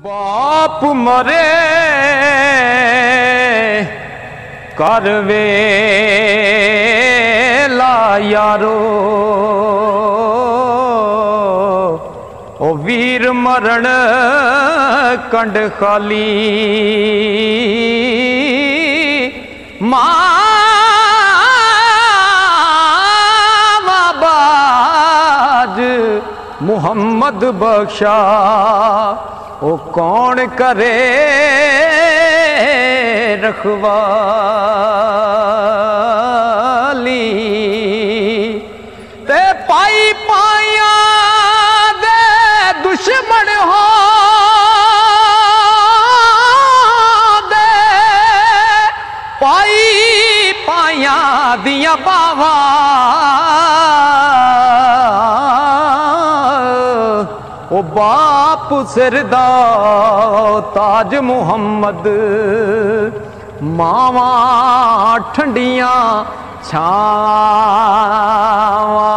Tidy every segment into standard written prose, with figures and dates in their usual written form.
बाप मरे करवे ला यारो, ओ वीर मरण कंड खाली। बाज मुहम्मद बख्शा, ओ कौन करे रखवाली। ते पाई पाया दे दुश्मन हो दे, पाई पाया दिया बावा ओ बाप सिरदा ताज मुहम्मद। मावा ठंडिया छावा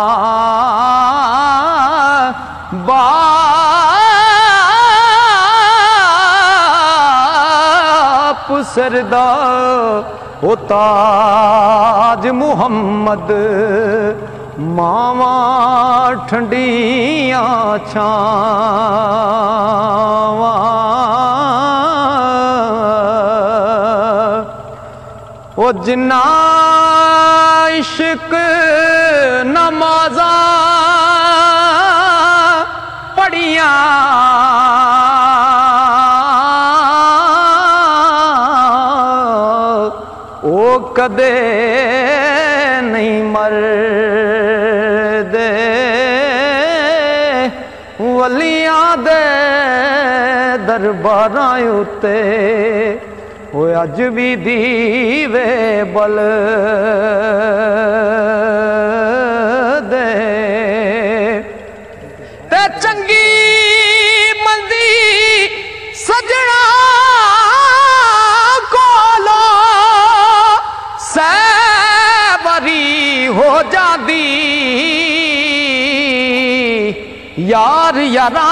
बाप सिरदा ओ ताज मुहम्मद। मावा ठंडिया छावा ओ जिन्ना इश्क नमाजा पढ़िया ओ कदे नहीं मर दे। वलियां दे दरबारां उत्ते ओ अज भी दीवे बल दे। ते चंगी मंदी सजना कोलो सैबरी हो जादी। यार यारा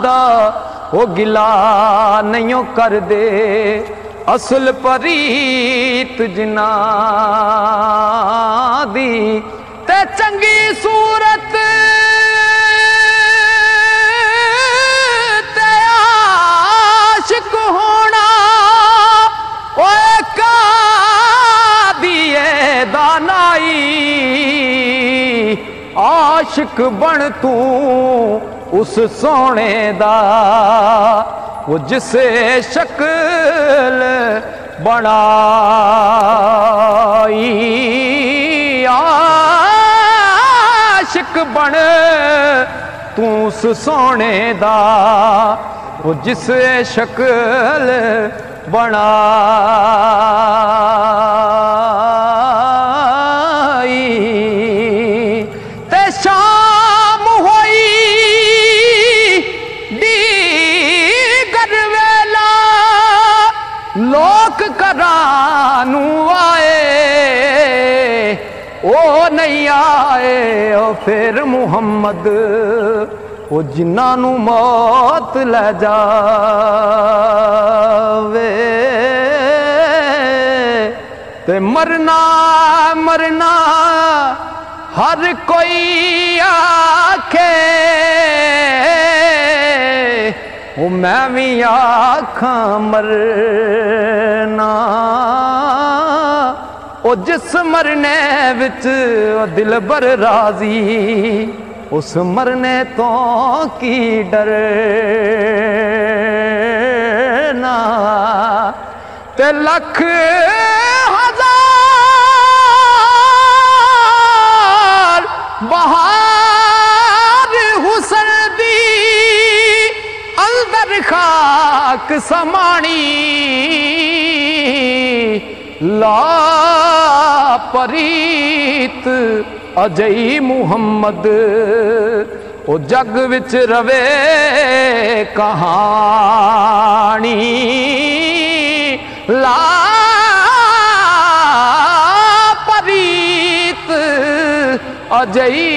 दा ओ गिला नहीं कर दे, असल परीत जिना दी। ते चंगी सूरत ते आशिक होना ओ दिए दानाई। आशिक बन तू उस सोने दा वो जिसे शक्ल बनाई। आशिक बन तू उस सोने दा वो जिसे शक्ल बनाई। ते शाम होई लोक करानू आए ओ नहीं आए ओ फिर मुहम्मद ओ जिन्हां मौत ले जावे। ते मरना मरना हर कोई आखे ओ मैं भी आखा मरना। ओ जिस मरने विच दिल बर राजी, उस मरने तो की डरना। ते लख हजार बहार हुसन दी अंदर खाक समानी। ला परीत अजई मुहम्मद ओ जग विच रवे कहानी। ला परीत अजई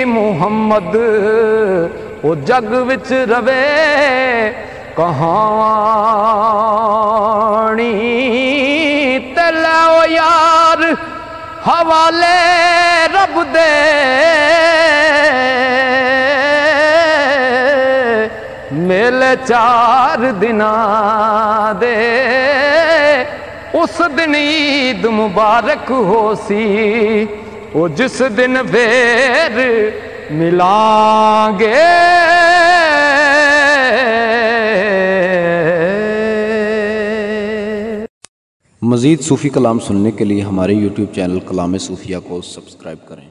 मुहम्मद। मुहम्मद ओ जग विच रवे कहानी ते लो यार हवाले रब दे मेले 4 दिना दे उस दिन ईद मुबारक होसी ओ जिस दिन फिर मिलांगे। मज़ीद सूफ़ी कलाम सुनने के लिए हमारे YouTube चैनल कलाम सूफिया को सब्सक्राइब करें।